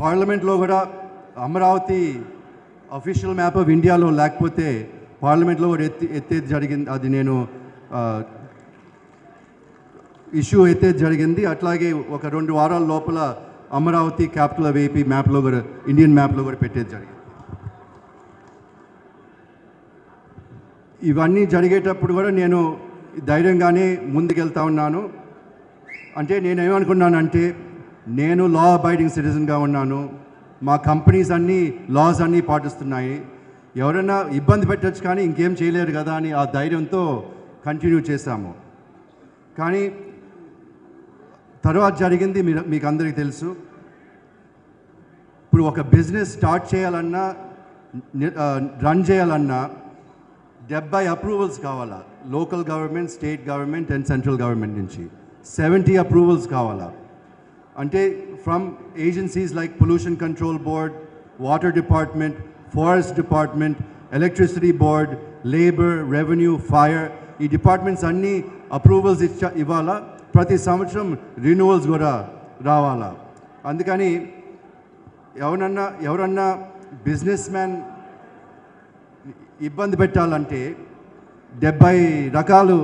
పార్లమెంట్లో కూడా Amaravati official map of ఇండియాలో లేకపోతే పార్లమెంట్లో కూడా ఎత్తేది జరిగింది. అది నేను ఇష్యూ ఎత్తేది జరిగింది. అట్లాగే ఒక 2 వారాల లోపల అమరావతి క్యాపిటల్ ఆఫ్ ఏపీ మ్యాప్లో కూడా ఇండియన్ మ్యాప్లో కూడా పెట్టేది జరిగింది. ఇవన్నీ జరిగేటప్పుడు కూడా నేను ధైర్యంగానే ముందుకెళ్తా ఉన్నాను. అంటే నేనేమనుకున్నానంటే నేను లా అబైడింగ్ సిటిజన్గా ఉన్నాను, మా కంపెనీస్ అన్నీ లాస్ అన్నీ పాటిస్తున్నాయి, ఎవరైనా ఇబ్బంది పెట్టచ్చు కానీ ఇంకేం చేయలేరు కదా అని ఆ ధైర్యంతో కంటిన్యూ చేశాము. కానీ తర్వాత జరిగింది మీకు అందరికీ తెలుసు. ఇప్పుడు ఒక బిజినెస్ స్టార్ట్ చేయాలన్నా రన్ చేయాలన్నా 70 అప్రూవల్స్ కావాలా, local government, state government and central government నుంచి 70 అప్రూవల్స్ కావాలా. అంటే from agencies like pollution control board, water department, forest department, electricity board, labour, revenue, fire, ఈ డిపార్ట్మెంట్స్ అన్నీ అప్రూవల్స్ ఇవ్వాలా. ప్రతి సంవత్సరం రిన్యూవల్స్ కూడా రావాలా. అందుకని ఎవరన్నా బిజినెస్ మ్యాన్ ఇబ్బంది పెట్టాలంటే 70 రకాలు,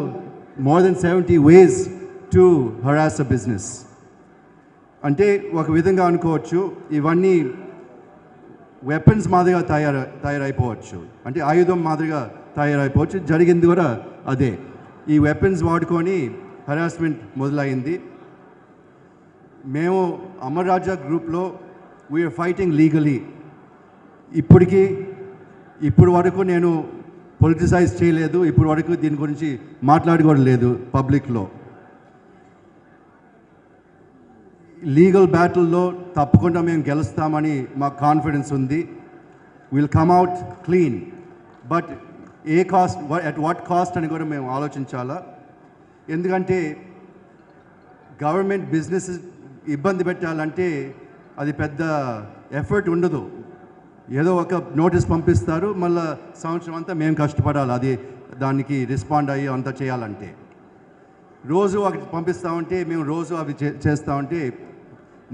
more than 70 ways to harass a business. అంటే ఒక విధంగా అనుకోవచ్చు, ఇవన్నీ వెపన్స్ మాదిరిగా తయారైపోవచ్చు, అంటే ఆయుధం మాదిరిగా తయారైపోవచ్చు. జరిగింది కూడా అదే. ఈ వెపన్స్ వాడుకొని హరాస్మెంట్ మొదలైంది. మేము అమర్ రాజా గ్రూప్లో వీఆర్ ఫైటింగ్ లీగలీ. ఇప్పుడు వరకు నేను పొలిటిసైజ్ చేయలేదు, ఇప్పుడు వరకు దీని గురించి మాట్లాడుకోవడం పబ్లిక్లో. లీగల్ బ్యాటిల్లో తప్పకుండా మేము గెలుస్తామని మాకు కాన్ఫిడెన్స్ ఉంది. Will come out clean. But A cost, at what cost అని కూడా మేము ఆలోచించాలా. ఎందుకంటే గవర్నమెంట్ బిజినెస్ ఇబ్బంది పెట్టాలంటే అది పెద్ద ఎఫర్ట్ ఉండదు. ఏదో ఒక నోటీస్ పంపిస్తారు, మళ్ళీ సంవత్సరం అంతా మేము కష్టపడాలి అది దానికి రెస్పాండ్ అయ్యి అంతా చేయాలంటే. రోజు ఒకటి పంపిస్తామంటే మేము రోజు అవి చేస్తామంటే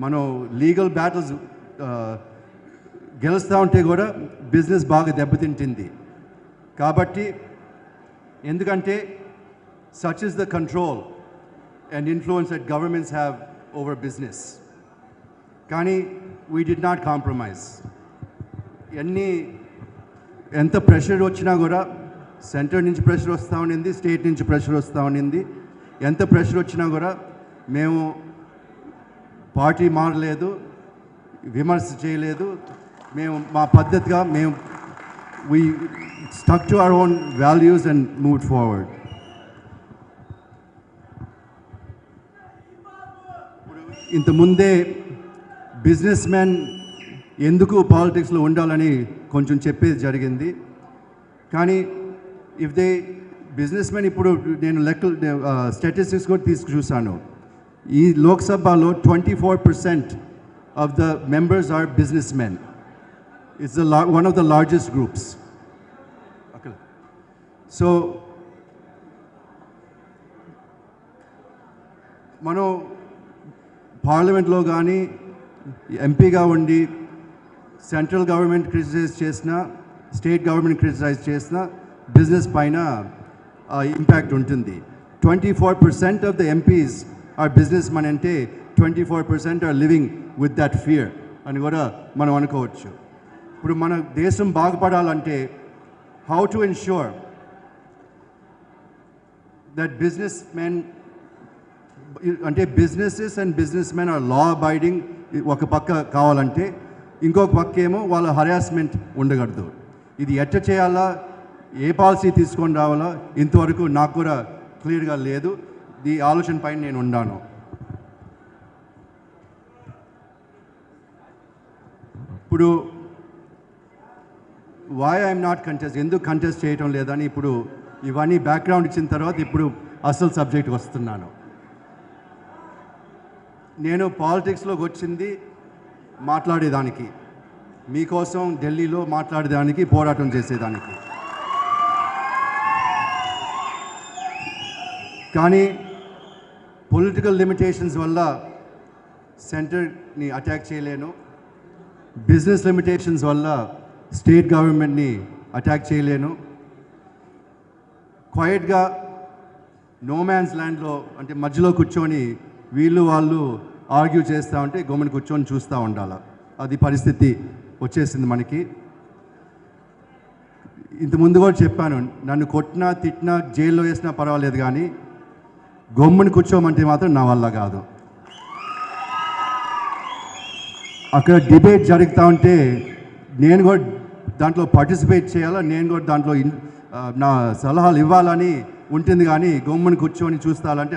మనం లీగల్ బ్యాటిల్స్ గెలుస్తూ ఉంటే కూడా బిజినెస్ బాగా దెబ్బతింటుంది. కాబట్టి ఎందుకంటే such is the control and influence that governments have over business. కానీ we did not compromise. ఎంత ప్రెషర్ వచ్చినా కూడా సెంటర్ నుంచి ప్రెషర్ వస్తూ ఉండింది, స్టేట్ నుంచి ప్రెషర్ వస్తూ ఉండింది. ఎంత ప్రెషర్ వచ్చినా కూడా మేము పార్టీ మారలేదు, విమర్శ చేయలేదు. మేము మా పద్ధతిగా we stuck to our own values and moved forward. ఇంతకుముందే బిజినెస్ మ్యాన్ ఎందుకు పాలిటిక్స్లో ఉండాలని కొంచెం చెప్పేది జరిగింది. కానీ బిజినెస్ మ్యాన్ ఇప్పుడు నేను స్టాటిస్టిక్స్ కూడా చూశాను. ఈ లోక్సభలో 24% of the members are business men. It's one of the largest groups. So మనం పార్లమెంట్లో కానీ ఎంపీగా ఉండి సెంట్రల్ గవర్నమెంట్ క్రిటిసైజ్ చేసినా, స్టేట్ గవర్నమెంట్ క్రిటిసైజ్ చేసినా బిజినెస్ పైన ఇంపాక్ట్ ఉంటుంది. 24% of the MPs are business men అంటే 24% are living with that fear అని కూడా మనం అనుకోవచ్చు. ఇప్పుడు మన దేశం బాగుపడాలంటే how to ensure that business men, అంటే businesses and business men are law abiding ఒక పక్క కావాలంటే, ఇంకొక పక్క ఏమో వాళ్ళ హరాస్మెంట్ ఉండకూడదు. ఇది ఎట్ట చేయాలా, ఏ పాలసీ తీసుకొని రావాలా ఇంతవరకు నాకు కూడా క్లియర్గా లేదు. ఈ ఆలోచన పైన నేను ఉన్నాను. ఇప్పుడు వై ఐఎమ్ నాట్ కంటెస్ట్, ఎందుకు కంటెస్ట్ చేయటం లేదని ఇప్పుడు ఇవన్నీ బ్యాక్గ్రౌండ్ ఇచ్చిన తర్వాత ఇప్పుడు అసలు సబ్జెక్ట్కి వస్తున్నాను. నేను పాలిటిక్స్లోకి వచ్చింది మాట్లాడేదానికి, మీకోసం ఢిల్లీలో మాట్లాడేదానికి, పోరాటం చేసేదానికి. కానీ పొలిటికల్ లిమిటేషన్స్ వల్ల సెంటర్ని అటాక్ చేయలేను. బిజినెస్ లిమిటేషన్స్ వల్ల స్టేట్ గవర్నమెంట్ని అటాక్ చేయలేను. క్వైట్గా నో మ్యాన్స్ ల్యాండ్లో అంటే మధ్యలో కూర్చొని వీళ్ళు వాళ్ళు ఆర్గ్యూ చేస్తూ ఉంటే గమ్మున కూర్చొని చూస్తూ ఉండాలి. అది పరిస్థితి వచ్చేసింది మనకి. ఇంతకుముందు కూడా చెప్పాను, నన్ను కొట్టినా తిట్టినా జైల్లో వేసినా పర్వాలేదు, కానీ గమ్మున కూర్చోమంటే మాత్రం నా వల్ల కాదు. అక్కడ డిబేట్ జరుగుతూ ఉంటే నేను కూడా దాంట్లో పార్టిసిపేట్ చేయాలా, నేను కూడా దాంట్లో నా సలహాలు ఇవ్వాలని ఉంటుంది, కానీ గమ్మున కూర్చొని చూస్తాలంటే